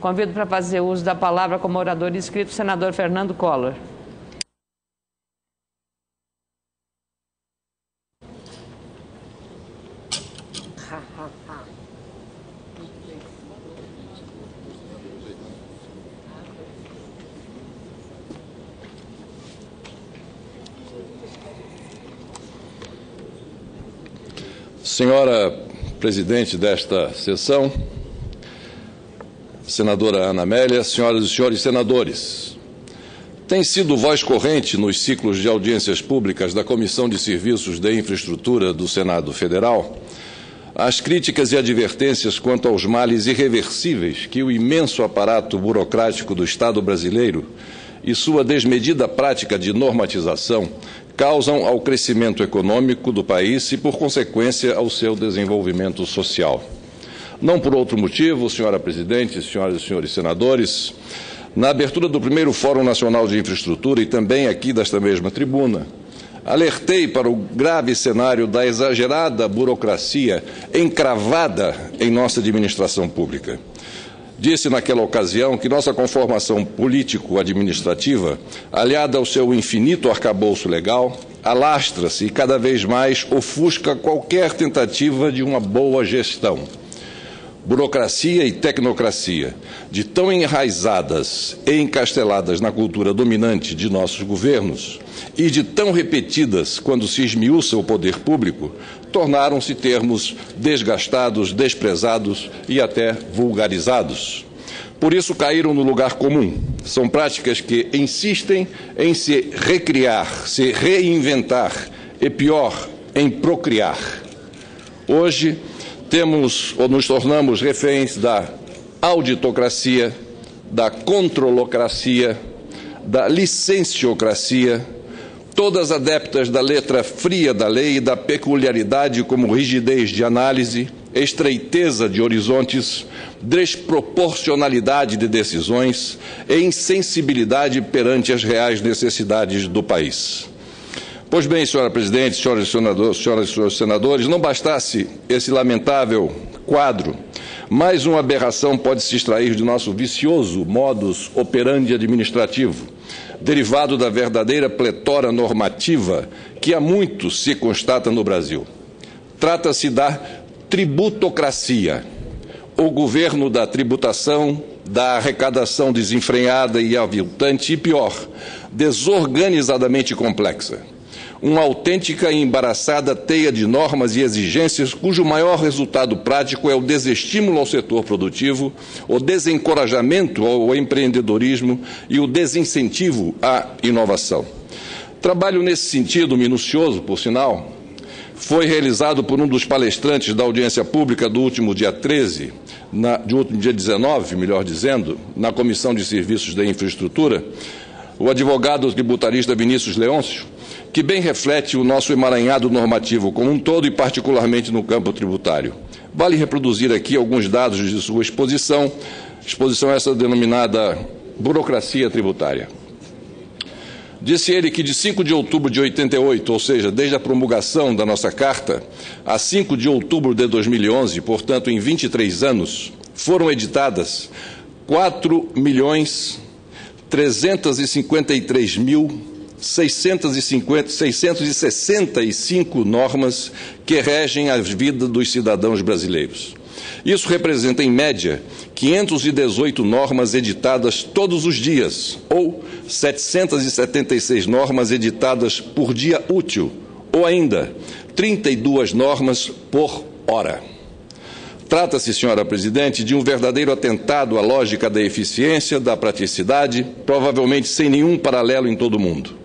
Convido para fazer uso da palavra como orador inscrito o senador Fernando Collor. Senhora presidente desta sessão, senadora Ana Amélia, senhoras e senhores senadores, tem sido voz corrente nos ciclos de audiências públicas da Comissão de Serviços de Infraestrutura do Senado Federal as críticas e advertências quanto aos males irreversíveis que o imenso aparato burocrático do Estado brasileiro e sua desmedida prática de normatização causam ao crescimento econômico do país e, por consequência, ao seu desenvolvimento social. Não por outro motivo, senhora presidente, senhoras e senhores senadores, na abertura do primeiro Fórum Nacional de Infraestrutura e também aqui desta mesma tribuna, alertei para o grave cenário da exagerada burocracia encravada em nossa administração pública. Disse naquela ocasião que nossa conformação político-administrativa, aliada ao seu infinito arcabouço legal, alastra-se e cada vez mais ofusca qualquer tentativa de uma boa gestão. Burocracia e tecnocracia, de tão enraizadas e encasteladas na cultura dominante de nossos governos e de tão repetidas quando se esmiuça o poder público, tornaram-se termos desgastados, desprezados e até vulgarizados. Por isso caíram no lugar comum. São práticas que insistem em se recriar, se reinventar e, pior, em procriar. Hoje, nos tornamos reféns da auditocracia, da controlocracia, da licenciocracia, todas adeptas da letra fria da lei e da peculiaridade como rigidez de análise, estreiteza de horizontes, desproporcionalidade de decisões e insensibilidade perante as reais necessidades do país. Pois bem, senhora presidente, senhoras e senhores senadores, não bastasse esse lamentável quadro, mais uma aberração pode se extrair de nosso vicioso modus operandi administrativo, derivado da verdadeira pletora normativa que há muito se constata no Brasil. Trata-se da tributocracia, o governo da tributação, da arrecadação desenfreada e aviltante e, pior, desorganizadamente complexa. Uma autêntica e embaraçada teia de normas e exigências cujo maior resultado prático é o desestímulo ao setor produtivo, o desencorajamento ao empreendedorismo e o desincentivo à inovação. Trabalho nesse sentido, minucioso, por sinal, foi realizado por um dos palestrantes da audiência pública do último dia 13, dia 19, melhor dizendo, na Comissão de Serviços de Infraestrutura, o advogado tributarista Vinícius Leôncio, que bem reflete o nosso emaranhado normativo como um todo e particularmente no campo tributário. Vale reproduzir aqui alguns dados de sua exposição essa denominada burocracia tributária. Disse ele que de 5 de outubro de 88, ou seja, desde a promulgação da nossa Carta, a 5 de outubro de 2011, portanto, em 23 anos, foram editadas 4.353.665 normas que regem a vida dos cidadãos brasileiros. Isso representa, em média, 518 normas editadas todos os dias, ou 776 normas editadas por dia útil, ou ainda 32 normas por hora. Trata-se, senhora presidente, de um verdadeiro atentado à lógica da eficiência, da praticidade, provavelmente sem nenhum paralelo em todo o mundo.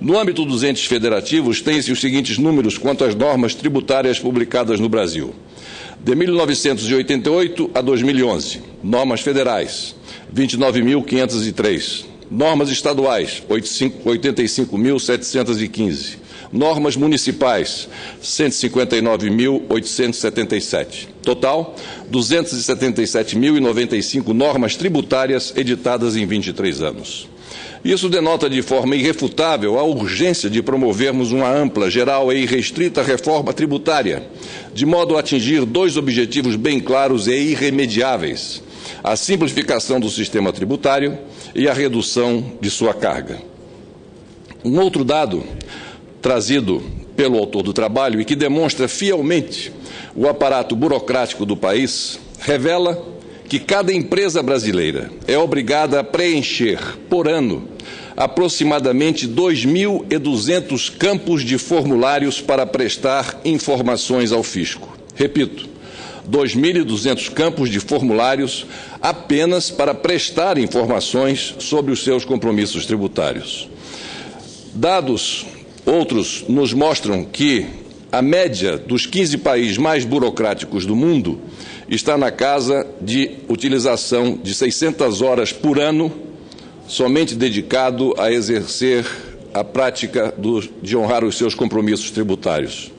No âmbito dos entes federativos, tem-se os seguintes números quanto às normas tributárias publicadas no Brasil. De 1988 a 2011, normas federais, 29.503. Normas estaduais, 85.715. Normas municipais, 159.877. Total, 277.095 normas tributárias editadas em 23 anos. Isso denota de forma irrefutável a urgência de promovermos uma ampla, geral e irrestrita reforma tributária, de modo a atingir dois objetivos bem claros e irremediáveis: a simplificação do sistema tributário e a redução de sua carga. Um outro dado trazido pelo autor do trabalho e que demonstra fielmente o aparato burocrático do país revela que cada empresa brasileira é obrigada a preencher, por ano, aproximadamente 2.200 campos de formulários para prestar informações ao fisco. Repito, 2.200 campos de formulários apenas para prestar informações sobre os seus compromissos tributários. Dados outros nos mostram que a média dos 15 países mais burocráticos do mundo está na casa de utilização de 600 horas por ano, somente dedicado a exercer a prática de honrar os seus compromissos tributários.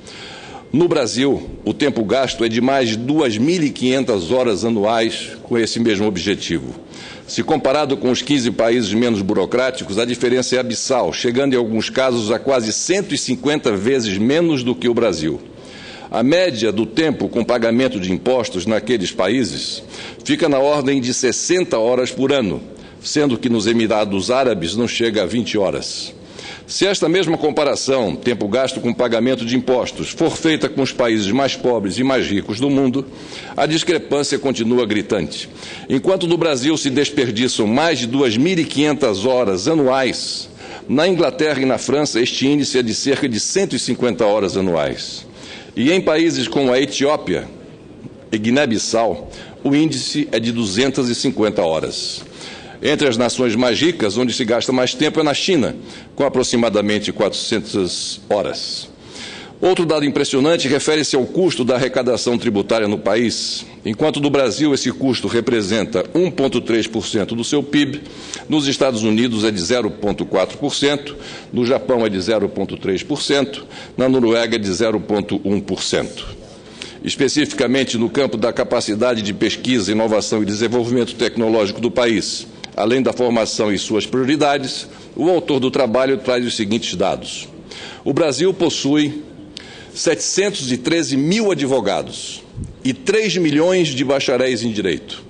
No Brasil, o tempo gasto é de mais de 2.500 horas anuais com esse mesmo objetivo. Se comparado com os 15 países menos burocráticos, a diferença é abissal, chegando em alguns casos a quase 150 vezes menos do que o Brasil. A média do tempo com pagamento de impostos naqueles países fica na ordem de 60 horas por ano, sendo que nos Emirados Árabes não chega a 20 horas. Se esta mesma comparação, tempo gasto com pagamento de impostos, for feita com os países mais pobres e mais ricos do mundo, a discrepância continua gritante. Enquanto no Brasil se desperdiçam mais de 2.500 horas anuais, na Inglaterra e na França este índice é de cerca de 150 horas anuais. E em países como a Etiópia e Guiné-Bissau, o índice é de 250 horas. Entre as nações mais ricas, onde se gasta mais tempo, é na China, com aproximadamente 400 horas. Outro dado impressionante refere-se ao custo da arrecadação tributária no país. Enquanto no Brasil esse custo representa 1,3% do seu PIB, nos Estados Unidos é de 0,4%, no Japão é de 0,3%, na Noruega é de 0,1%. Especificamente no campo da capacidade de pesquisa, inovação e desenvolvimento tecnológico do país, além da formação e suas prioridades, o autor do trabalho traz os seguintes dados. O Brasil possui 713 mil advogados e 3 milhões de bacharéis em direito.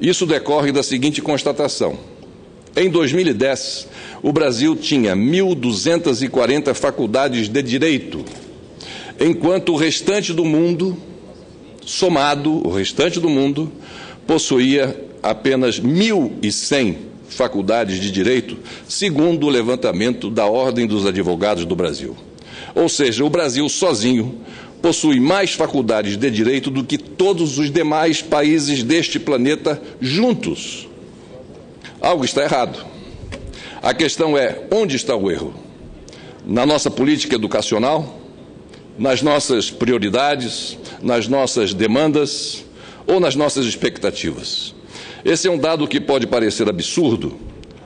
Isso decorre da seguinte constatação. Em 2010, o Brasil tinha 1.240 faculdades de direito, enquanto o restante do mundo, somado, o restante do mundo, possuía apenas 1.100 faculdades de direito, segundo o levantamento da Ordem dos Advogados do Brasil. Ou seja, o Brasil sozinho possui mais faculdades de direito do que todos os demais países deste planeta juntos. Algo está errado. A questão é, onde está o erro? Na nossa política educacional? Nas nossas prioridades? Nas nossas demandas? Ou nas nossas expectativas? Esse é um dado que pode parecer absurdo,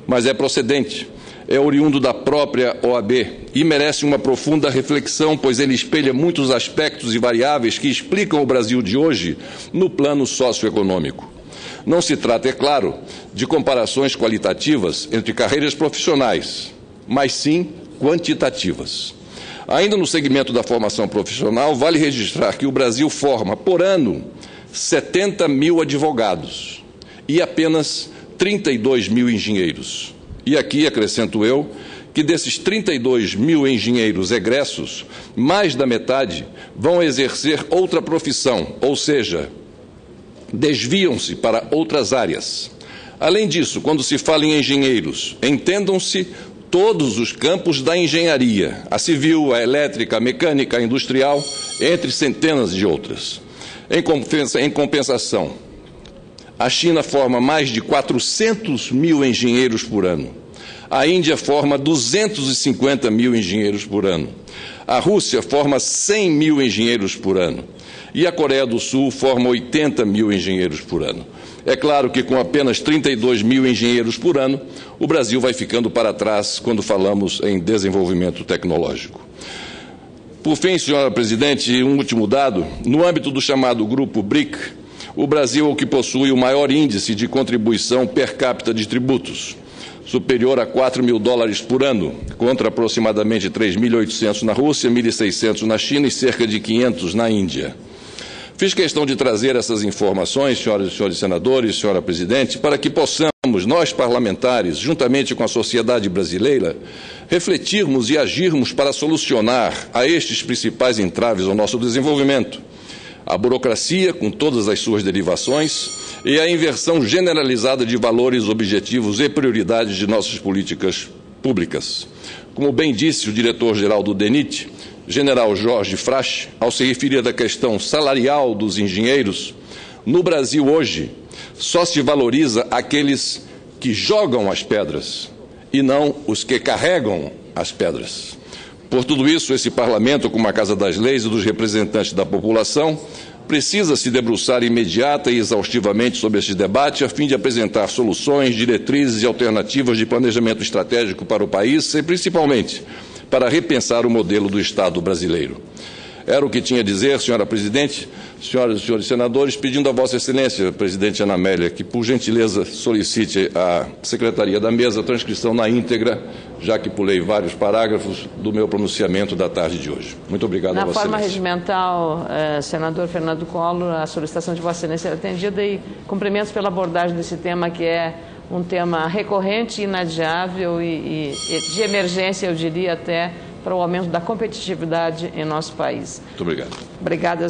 mas é procedente. É oriundo da própria OAB e merece uma profunda reflexão, pois ele espelha muitos aspectos e variáveis que explicam o Brasil de hoje no plano socioeconômico. Não se trata, é claro, de comparações qualitativas entre carreiras profissionais, mas sim quantitativas. Ainda no segmento da formação profissional, vale registrar que o Brasil forma, por ano, 70 mil advogados e apenas 32 mil engenheiros. E aqui, acrescento eu, que desses 32 mil engenheiros egressos, mais da metade vão exercer outra profissão, ou seja, desviam-se para outras áreas. Além disso, quando se fala em engenheiros, entendam-se todos os campos da engenharia, a civil, a elétrica, a mecânica, a industrial, entre centenas de outras. Em compensação, a China forma mais de 400 mil engenheiros por ano. A Índia forma 250 mil engenheiros por ano. A Rússia forma 100 mil engenheiros por ano. E a Coreia do Sul forma 80 mil engenheiros por ano. É claro que com apenas 32 mil engenheiros por ano, o Brasil vai ficando para trás quando falamos em desenvolvimento tecnológico. Por fim, senhora presidente, um último dado. No âmbito do chamado Grupo BRIC, o Brasil é o que possui o maior índice de contribuição per capita de tributos, superior a 4 mil dólares por ano, contra aproximadamente 3.800 na Rússia, 1.600 na China e cerca de 500 na Índia. Fiz questão de trazer essas informações, senhoras e senhores senadores, senhora presidente, para que possamos, nós parlamentares, juntamente com a sociedade brasileira, refletirmos e agirmos para solucionar a estes principais entraves ao nosso desenvolvimento: a burocracia, com todas as suas derivações, e a inversão generalizada de valores, objetivos e prioridades de nossas políticas públicas. Como bem disse o diretor-geral do DENIT, general Jorge Frasch, ao se referir da questão salarial dos engenheiros, no Brasil hoje só se valoriza aqueles que jogam as pedras e não os que carregam as pedras. Por tudo isso, esse Parlamento, como a Casa das Leis e dos representantes da população, precisa se debruçar imediata e exaustivamente sobre este debate, a fim de apresentar soluções, diretrizes e alternativas de planejamento estratégico para o país e, principalmente, para repensar o modelo do Estado brasileiro. Era o que tinha a dizer, senhora presidente, senhoras e senhores senadores, pedindo a Vossa Excelência, presidente Ana Amélia, que, por gentileza, solicite à Secretaria da Mesa a transcrição na íntegra, já que pulei vários parágrafos do meu pronunciamento da tarde de hoje. Muito obrigado a Vossa Excelência. Na forma regimental, senador Fernando Collor, a solicitação de Vossa Excelência é atendida e cumprimentos pela abordagem desse tema, que é um tema recorrente, inadiável e de emergência, eu diria até, para o aumento da competitividade em nosso país. Muito obrigado. Obrigada.